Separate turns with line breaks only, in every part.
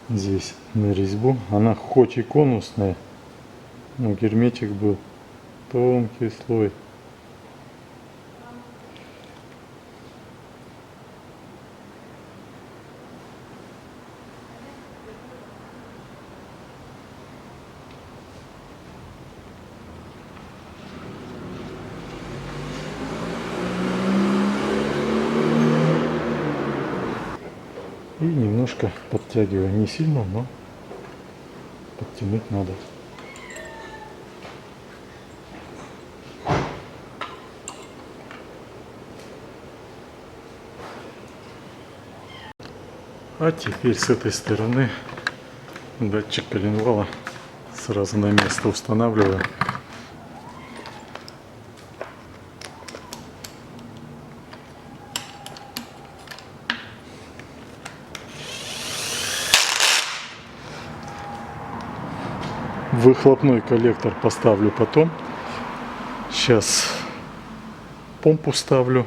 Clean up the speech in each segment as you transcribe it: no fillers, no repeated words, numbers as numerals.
здесь на резьбу. Она хоть и конусная, но герметик был тонкий слой. И немножко подтягиваю, не сильно, но подтянуть надо. А теперь с этой стороны датчик коленвала сразу на место устанавливаю. Выхлопной коллектор поставлю потом. Сейчас помпу ставлю.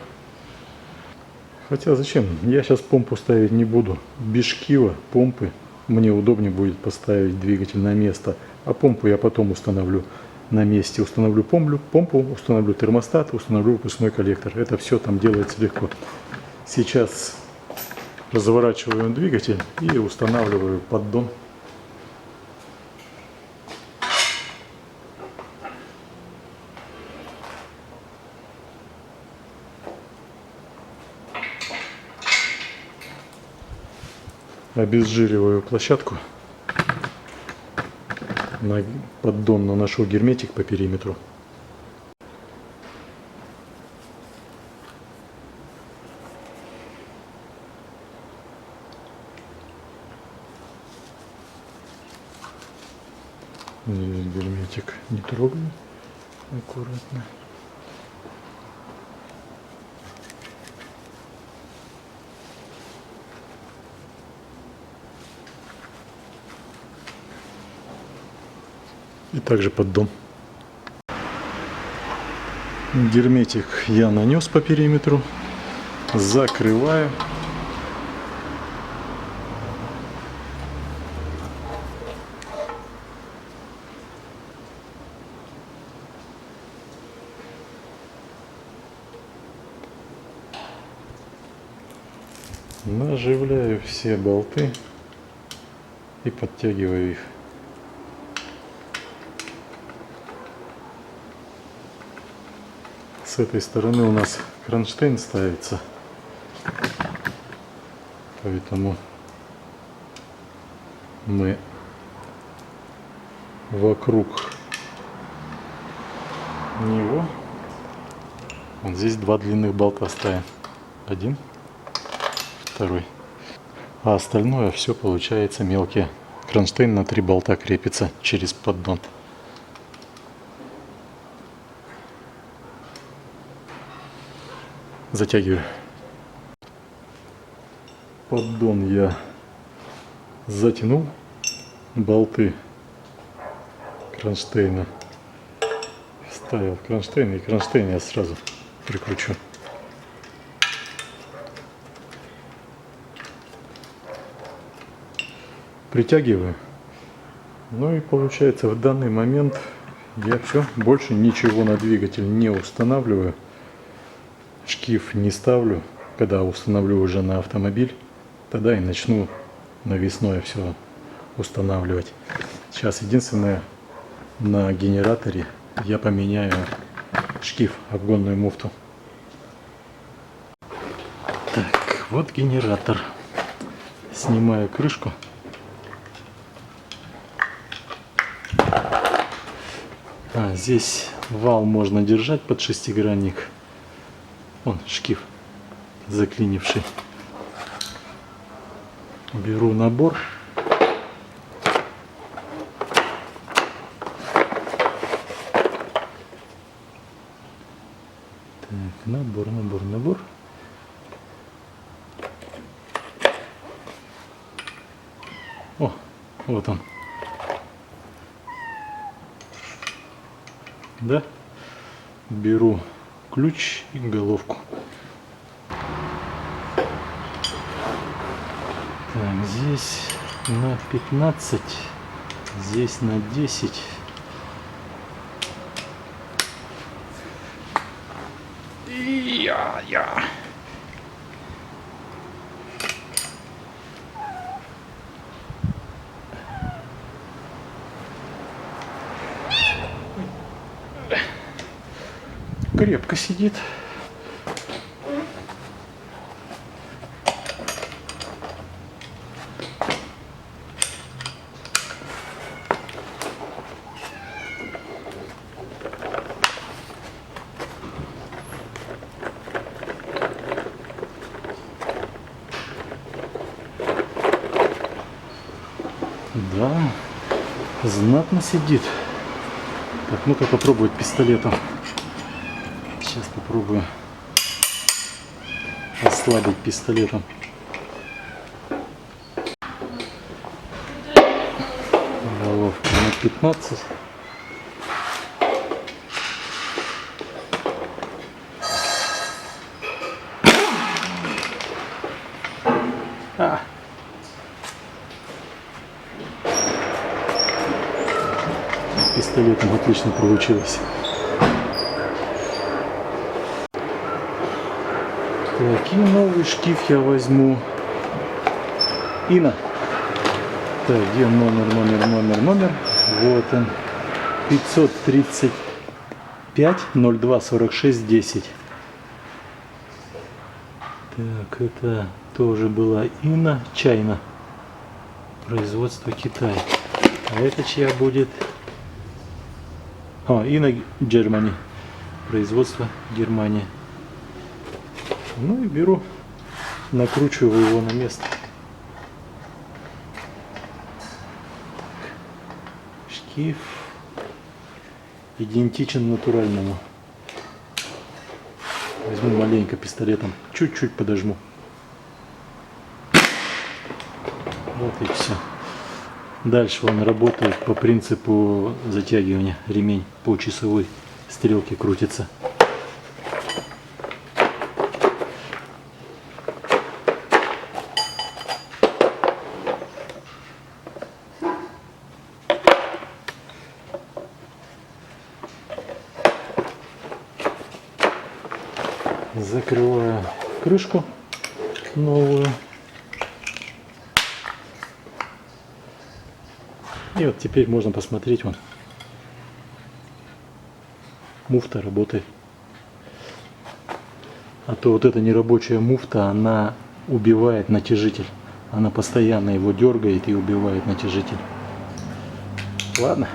Хотя зачем? Я сейчас помпу ставить не буду. Без шкива помпы мне удобнее будет поставить двигатель на место. А помпу я потом установлю на месте. Установлю помпу, установлю термостат, установлю выпускной коллектор. Это все там делается легко. Сейчас разворачиваю двигатель и устанавливаю поддон. Обезжириваю площадку. На поддон наношу герметик по периметру. Здесь герметик не трогаю. Аккуратно. И также поддон. Герметик я нанес по периметру. Закрываю. Наживляю все болты и подтягиваю их. С этой стороны у нас кронштейн ставится, поэтому мы вокруг него вот здесь два длинных болта ставим. Один, второй. А остальное все получается мелкие. Кронштейн на 3 болта крепится через поддон. Затягиваю. Поддон я затянул. Болты кронштейна вставил в кронштейн, и кронштейн я сразу прикручу. Притягиваю. Ну и получается, в данный момент я все, больше ничего на двигатель не устанавливаю. Шкив не ставлю. Когда установлю уже на автомобиль, тогда и начну навесное все устанавливать. Сейчас единственное, на генераторе я поменяю шкив, обгонную муфту. Так, вот генератор. Снимаю крышку. Здесь вал можно держать под шестигранник. Вон шкив заклинивший. Беру набор. Так, набор. О, вот он. Да? Беру ключ и головку. Так, здесь на 15, здесь на 10. Я. Крепко сидит. Да, знатно сидит. Так, ну-ка попробовать пистолетом. Сейчас попробую ослабить пистолетом. Головка на 15. Пистолетом отлично получилось. Так, и новый шкив я возьму. Ина. Так, где номер? Вот он. 535 02 46 10. Так, это тоже была Ина Чайна. Производство Китай. А это чья будет? Ина Германия. Производство Германия. Ну и беру, накручиваю его на место. Шкив идентичен натуральному. Возьму маленько пистолетом, чуть-чуть подожму. Вот и все. Дальше он работает по принципу затягивания. Ремень по часовой стрелке крутится. Закрываю крышку новую. И вот теперь можно посмотреть, вон, муфта работает. А то вот эта нерабочая муфта, она убивает натяжитель. Она постоянно его дергает и убивает натяжитель. Ладно.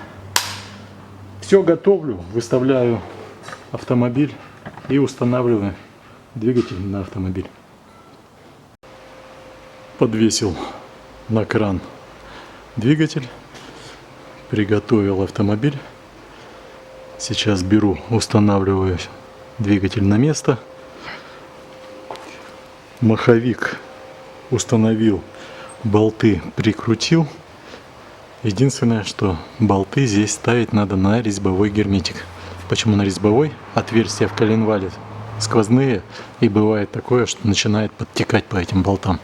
Все готовлю, выставляю автомобиль и устанавливаю двигатель на автомобиль. Подвесил на кран двигатель. Приготовил автомобиль. Сейчас беру, устанавливаю двигатель на место. Маховик установил, болты прикрутил. Единственное, что болты здесь ставить надо на резьбовой герметик. Почему на резьбовой? Отверстия в коленвале сквозные, и бывает такое, что начинает подтекать по этим болтам.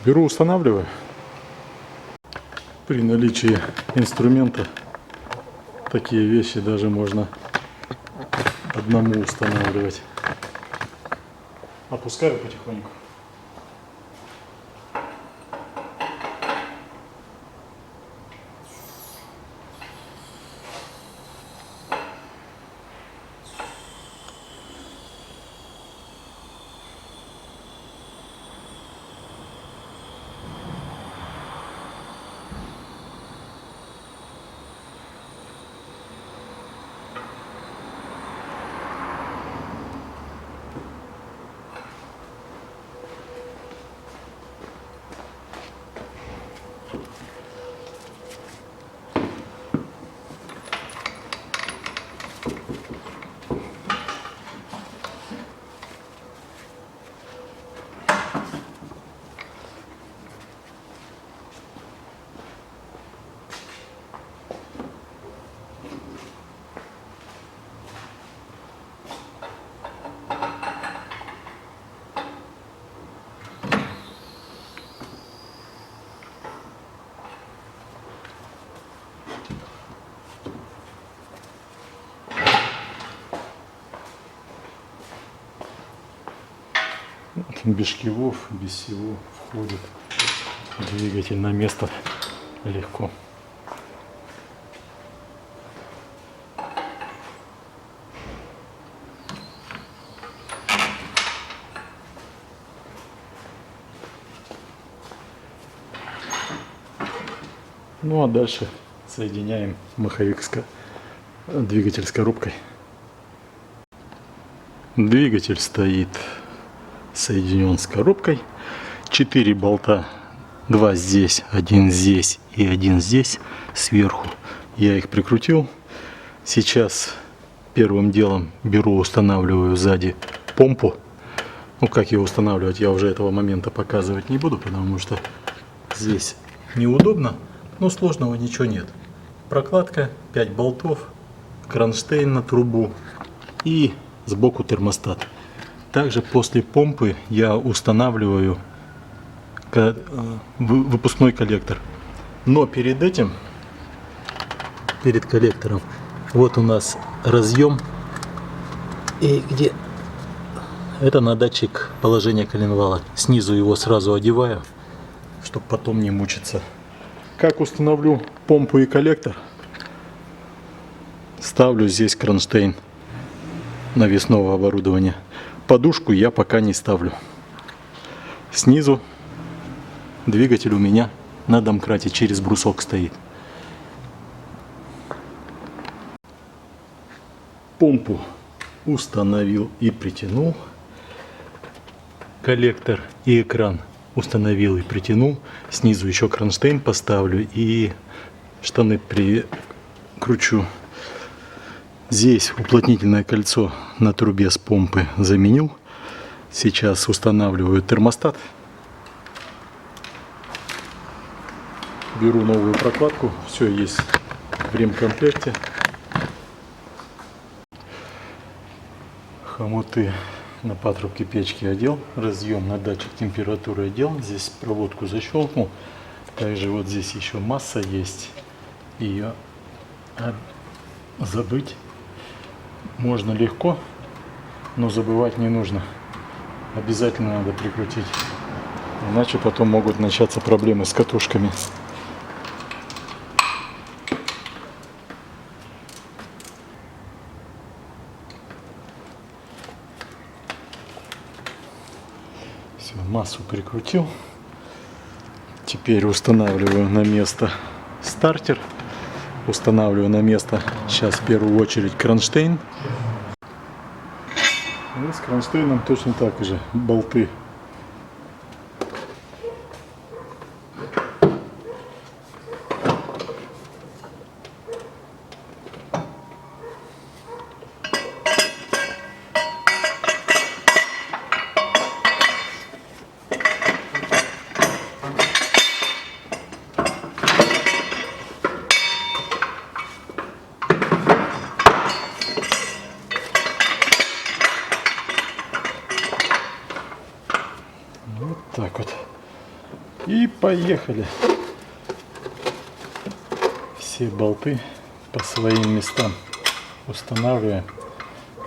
Беру, устанавливаю. При наличии инструмента такие вещи даже можно одному устанавливать. Опускаю потихоньку. без шкивов, без всего входит двигатель на место легко. Ну а дальше соединяем маховик с двигатель с коробкой. Двигатель стоит соединен с коробкой. 4 болта, 2 здесь, 1 здесь и 1 здесь сверху. Я их прикрутил. Сейчас первым делом беру, устанавливаю сзади помпу. Ну, как ее устанавливать, я уже этого момента показывать не буду, потому что здесь неудобно, но сложного ничего нет. Прокладка, 5 болтов, кронштейн на трубу и сбоку термостат. Также после помпы я устанавливаю выпускной коллектор. Но перед этим, перед коллектором, вот у нас разъем. И где? Это на датчик положения коленвала. Снизу его сразу одеваю, чтобы потом не мучиться. Как установлю помпу и коллектор? Ставлю здесь кронштейн навесного оборудования. Подушку я пока не ставлю. Снизу двигатель у меня на домкрате через брусок стоит. Помпу установил и притянул. Коллектор и экран установил и притянул. Снизу еще кронштейн поставлю и штаны прикручу. Здесь уплотнительное кольцо на трубе с помпы заменил. Сейчас устанавливаю термостат. Беру новую прокладку. Все есть в ремкомплекте. Хомуты на патрубке печки одел. Разъем на датчик температуры одел. Здесь проводку защелкнул. Также вот здесь еще масса есть. Ее забыть можно легко, но забывать не нужно. Обязательно надо прикрутить. Иначе потом могут начаться проблемы с катушками. Все, массу прикрутил. Теперь устанавливаю на место стартер. Устанавливаю на место сейчас в первую очередь кронштейн. И с кронштейном точно так же болты. Вот так вот. И поехали. Все болты по своим местам устанавливаем,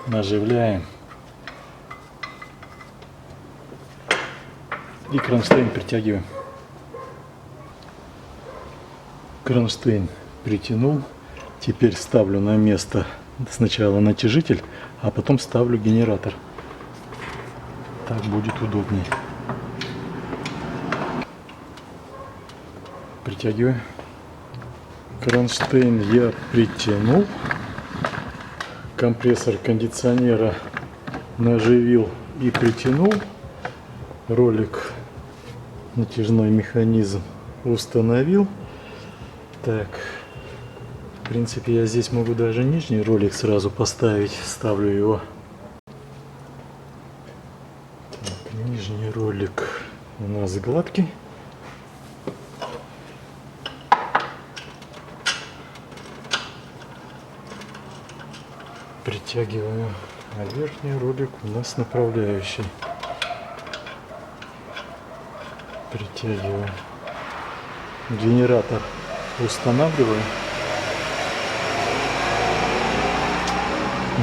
наживляем. И кронштейн притягиваем. Кронштейн притянул. Теперь ставлю на место сначала натяжитель, а потом ставлю генератор. Так будет удобнее. Притягиваю. Кронштейн я притянул. Компрессор кондиционера наживил и притянул. Ролик, натяжной механизм установил. Так, в принципе, я здесь могу даже нижний ролик сразу поставить. Ставлю его. Так, нижний ролик у нас гладкий. Притягиваю, а верхний ролик у нас направляющий. Притягиваю. Генератор устанавливаю.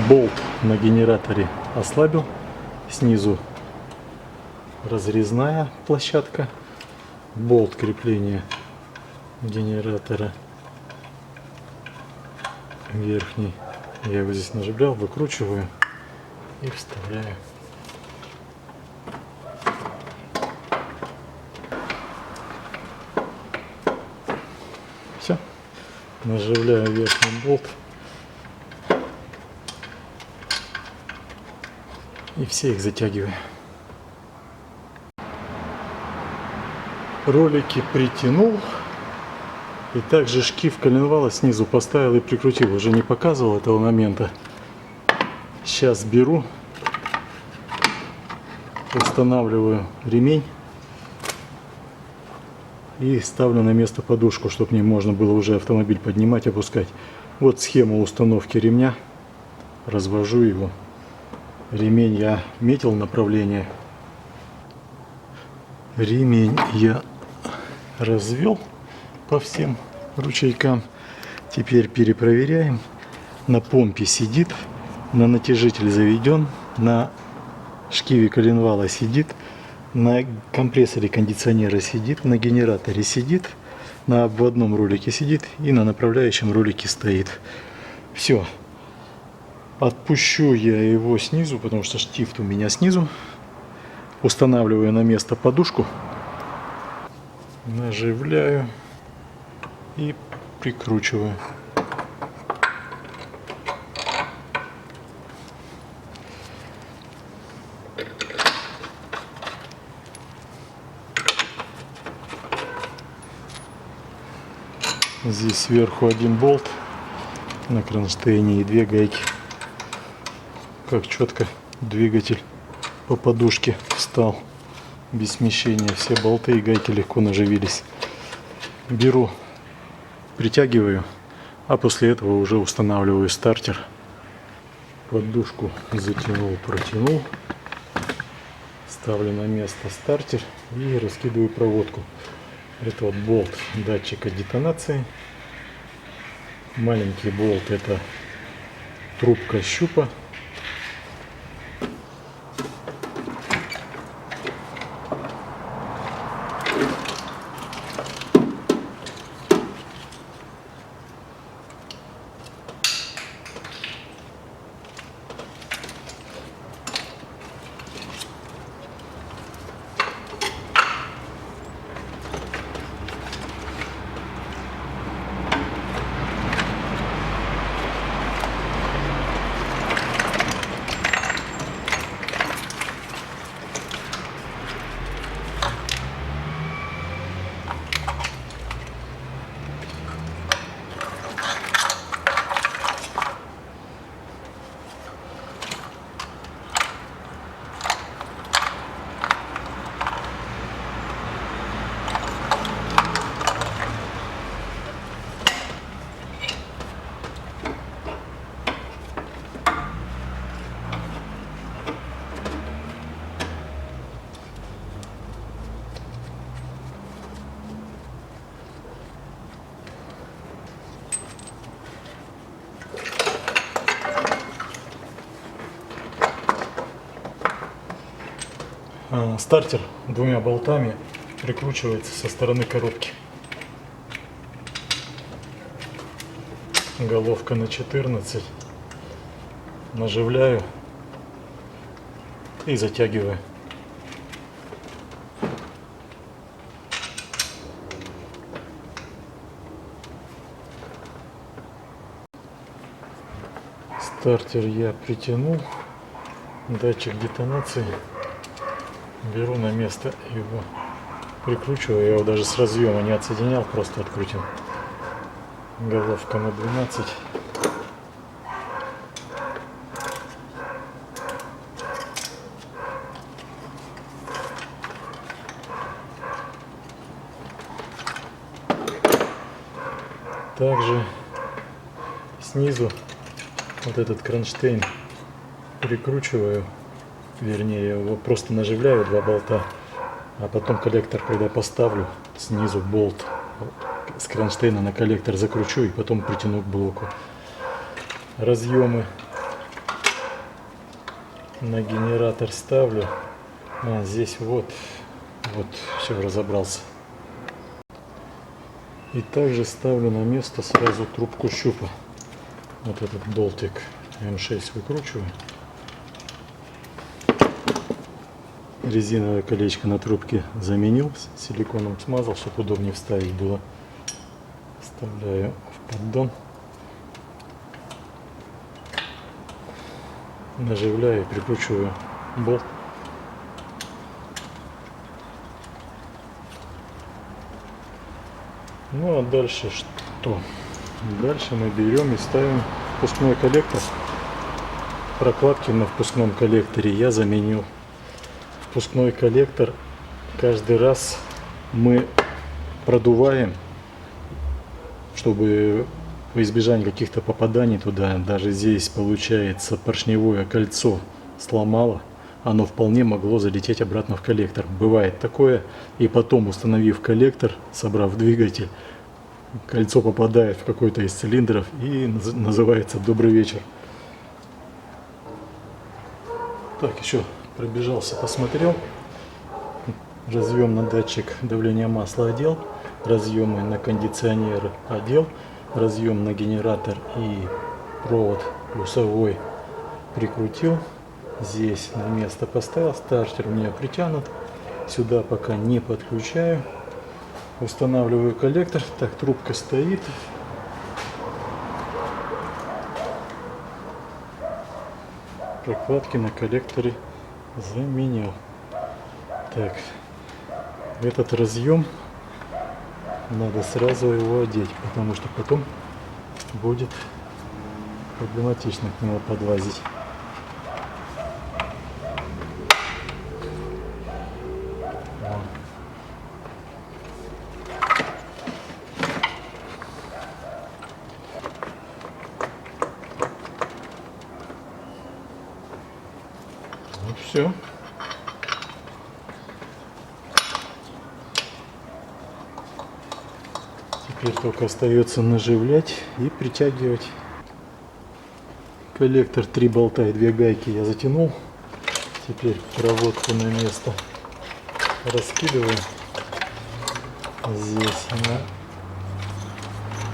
Болт на генераторе ослабил. Снизу разрезная площадка, болт крепления генератора верхний. Я его здесь наживлял, выкручиваю и вставляю. Все. Наживляю верхний болт. И все их затягиваю. Ролики притянул. И также шкив коленвала снизу поставил и прикрутил. Уже не показывал этого момента. Сейчас беру, устанавливаю ремень и ставлю на место подушку, чтобы мне можно было уже автомобиль поднимать, опускать. Вот схема установки ремня. Развожу его. Ремень я метил направление. Ремень я развел по всем ручейкам. Теперь перепроверяем. На помпе сидит, на натяжитель заведен, на шкиве коленвала сидит, на компрессоре кондиционера сидит, на генераторе сидит, на обводном ролике сидит и на направляющем ролике стоит. Все. Отпущу я его снизу, потому что штифт у меня снизу. Устанавливаю на место подушку. Наживляю и прикручиваю. Здесь сверху один болт на кронштейне и две гайки. Как четко двигатель по подушке встал без смещения. Все болты и гайки легко наживились. Беру, притягиваю, а после этого уже устанавливаю стартер. Подушку затянул, протянул. Ставлю на место стартер и раскидываю проводку. Это вот болт датчика детонации. Маленький болт — это трубка щупа. Стартер двумя болтами прикручивается со стороны коробки. Головка на 14. Наживляю и затягиваю. Стартер я притянул. Датчик детонации. Беру на место его, прикручиваю. Я его даже с разъема не отсоединял, просто открутил. Головка на 12. Также снизу вот этот кронштейн прикручиваю. Вернее, я его просто наживляю, два болта, а потом коллектор, когда поставлю, снизу болт с кронштейна на коллектор закручу и потом притяну к блоку. Разъемы на генератор ставлю, Здесь вот все, разобрался. И также ставлю на место сразу трубку щупа. Вот этот болтик М6 выкручиваю. Резиновое колечко на трубке заменил, силиконом смазал, чтобы удобнее вставить было. Вставляю в поддон. Наживляю и прикручиваю болт. Ну а дальше что? Дальше мы берем и ставим впускной коллектор. Прокладки на впускном коллекторе я заменил. Впускной коллектор каждый раз мы продуваем, чтобы во избежание каких-то попаданий туда. Даже здесь получается поршневое кольцо сломало. Оно вполне могло залететь обратно в коллектор. Бывает такое. И потом, установив коллектор, собрав двигатель, кольцо попадает в какой-то из цилиндров и называется «Добрый вечер». Так, еще пробежался, посмотрел. Разъем на датчик давления масла одел. Разъемы на кондиционер одел. Разъем на генератор и провод плюсовой прикрутил. Здесь на место поставил. Стартер у меня притянут. Сюда пока не подключаю. Устанавливаю коллектор. Так, трубка стоит. Прокладки на коллекторе заменил. Так, этот разъем надо сразу его одеть, потому что потом будет проблематично к нему подлазить. Ну все. Теперь только остается наживлять и притягивать. Коллектор 3 болта и 2 гайки я затянул. Теперь проводку на место раскидываю. Здесь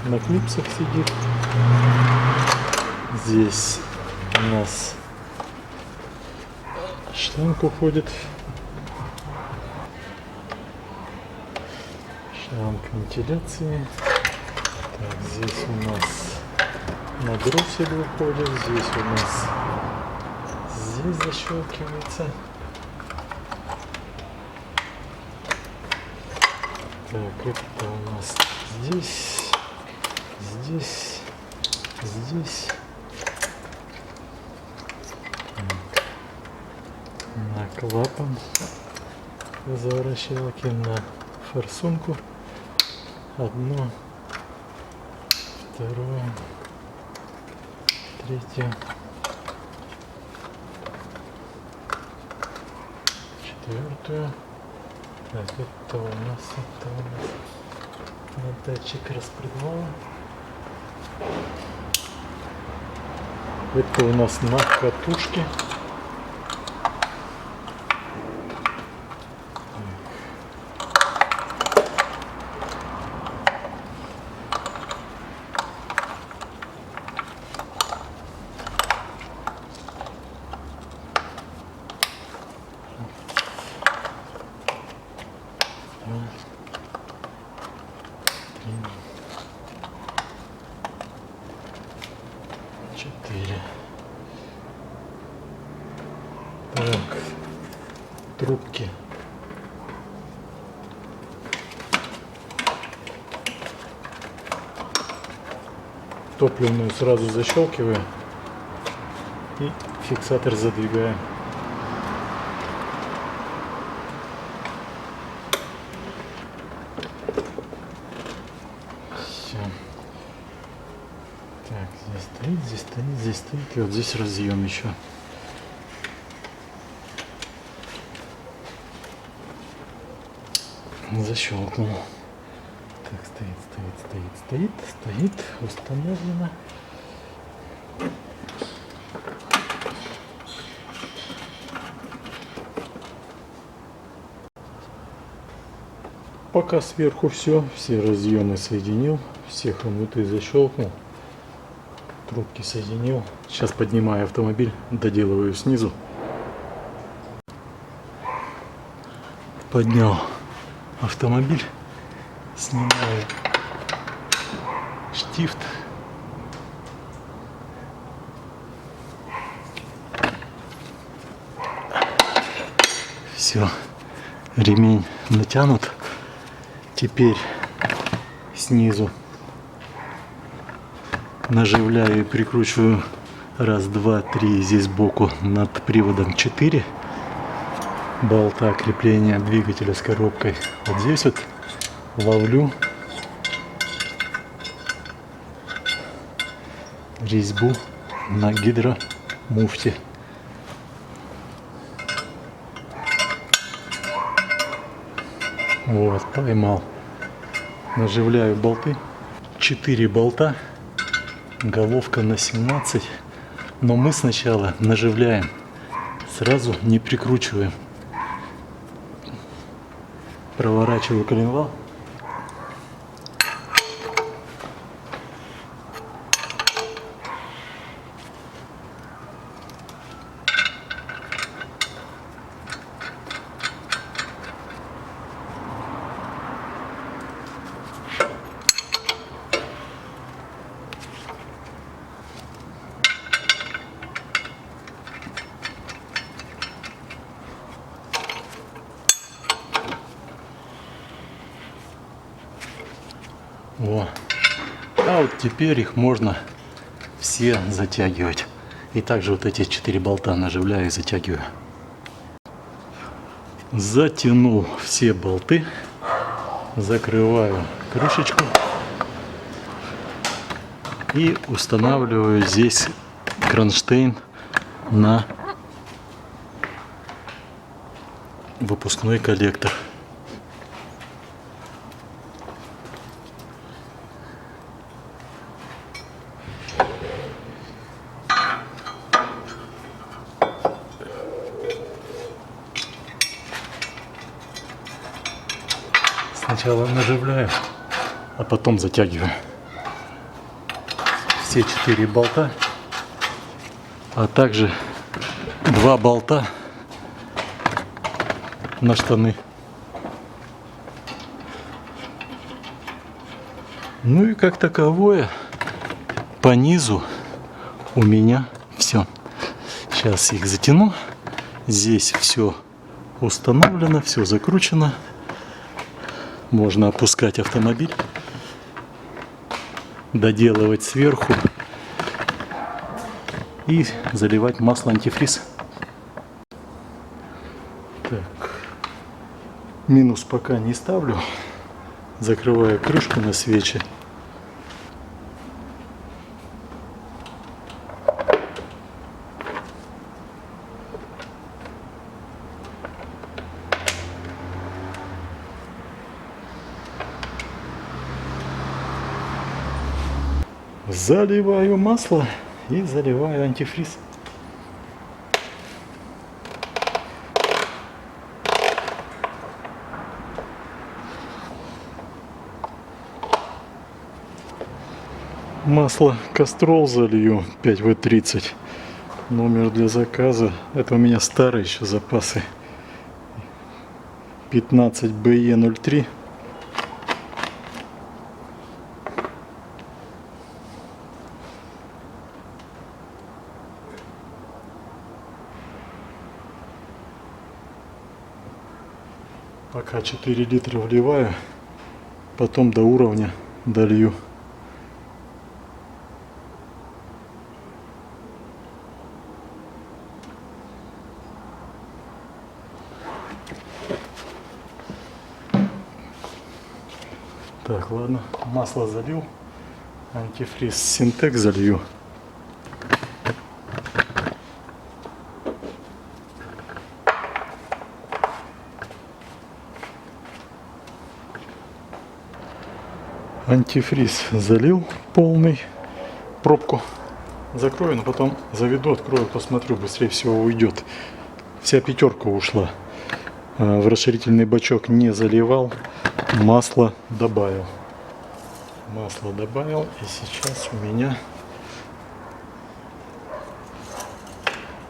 на клипсах сидит. Здесь у нас шланг уходит. Шланг вентиляции. Так, здесь у нас на дроссель уходит. Здесь у нас здесь защелкивается. Так, это у нас здесь, здесь, здесь. Так. На клапан заворачивалки, на форсунку. Одно, второе, третье, четвертую. Так, это у нас на датчик распредвала. Это у нас на катушке. Четыре. Так, трубки. Топливную сразу защелкиваю и фиксатор задвигаю. Все. Так, здесь стоит, здесь стоит, здесь стоит. И вот здесь разъем еще. Защелкнул. Так, стоит. Установлено. Пока сверху все разъемы соединил, все хомуты защелкнул, трубки соединил. Сейчас поднимаю автомобиль, доделываю снизу. Поднял автомобиль, снимаю штифт. Все, ремень натянут. Теперь снизу наживляю и прикручиваю. Раз, два, три. Здесь сбоку над приводом 4 болта крепления двигателя с коробкой. Вот здесь вот ловлю резьбу на гидромуфте. Вот, поймал. Наживляю болты. 4 болта. Головка на 17. Но мы сначала наживляем. Сразу не прикручиваем. Проворачиваю коленвал. Во. А вот теперь их можно все затягивать. И также вот эти 4 болта наживляю и затягиваю. Затянул все болты. Закрываю крышечку. И устанавливаю здесь кронштейн на выпускной коллектор. Сначала наживляю, а потом затягиваю. Все 4 болта, а также 2 болта на штаны. Ну и как таковое по низу у меня все. Сейчас их затяну. Здесь все установлено, все закручено. Можно опускать автомобиль, доделывать сверху и заливать масло антифриз. Так, минус пока не ставлю. Закрываю крышку на свечи. Заливаю масло и заливаю антифриз. Масло Castrol залью 5В30. Номер для заказа. Это у меня старые еще запасы. 15BE03. Пока 4 литра вливаю, потом до уровня долью. Так, ладно, масло залил, антифриз Синтек залью. Антифриз залил полный, пробку закрою, но потом заведу, открою, посмотрю, быстрее всего уйдет. Вся пятерка ушла. В расширительный бачок не заливал, Масло добавил. Масло добавил, и сейчас у меня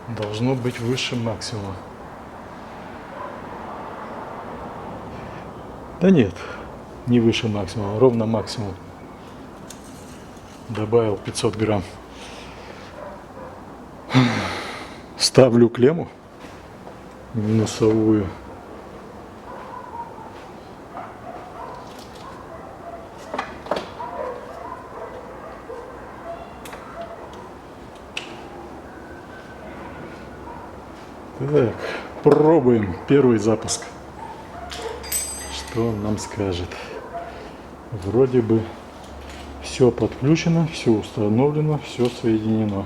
должно быть выше максимума. Да нет, не выше максимума, ровно максимум. Добавил 500 грамм. Ставлю клемму минусовую. Так, пробуем первый запуск. Что он нам скажет? Вроде бы все подключено, все установлено, все соединено.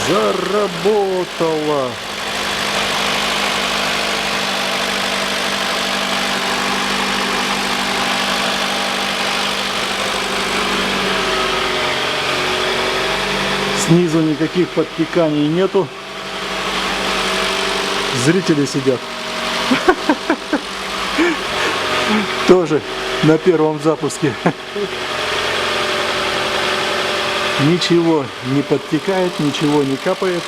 Заработала. Снизу никаких подтеканий нету. Зрители сидят. Тоже на первом запуске. Ничего не подтекает, ничего не капает.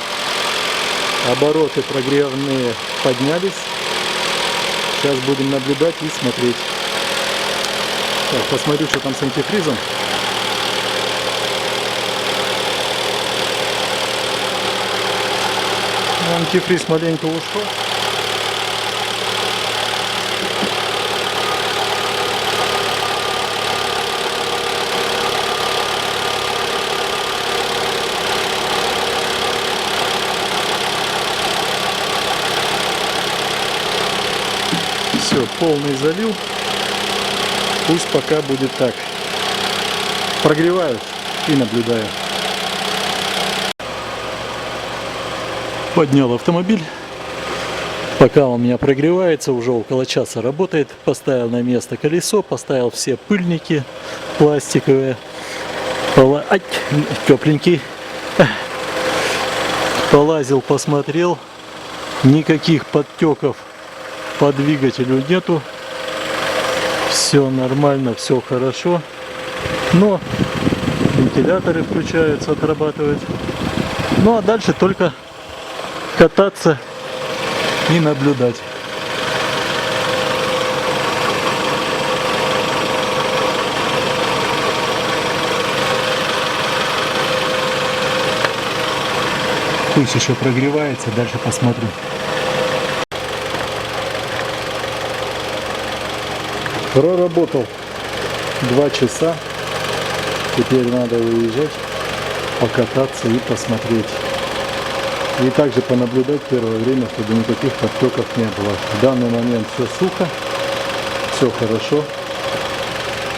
Обороты прогревные поднялись. Сейчас будем наблюдать и смотреть. Так, посмотрю, что там с антифризом. Антифриз маленько ушел. Все, полный залил. Пусть пока будет так. Прогреваю и наблюдаю. Поднял автомобиль. Пока он у меня прогревается, уже около часа работает. Поставил на место колесо, поставил все пыльники пластиковые. Ай, тепленький. Полазил, посмотрел. Никаких подтеков по двигателю нету. Все нормально, все хорошо. Но вентиляторы включаются, отрабатывают. Ну а дальше только кататься и наблюдать. Пусть еще прогревается, дальше посмотрим. Проработал 2 часа. Теперь надо уезжать, покататься и посмотреть. И также понаблюдать первое время, чтобы никаких подтеков не было. В данный момент все сухо, все хорошо.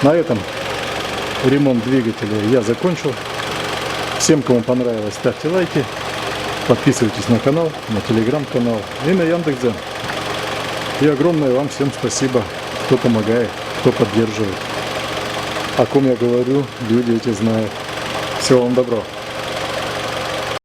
На этом ремонт двигателя я закончил. Всем, кому понравилось, ставьте лайки, подписывайтесь на канал, на телеграм-канал и на Яндекс.Дзен. И огромное вам всем спасибо, кто помогает, кто поддерживает. О ком я говорю, люди эти знают. Всего вам доброго.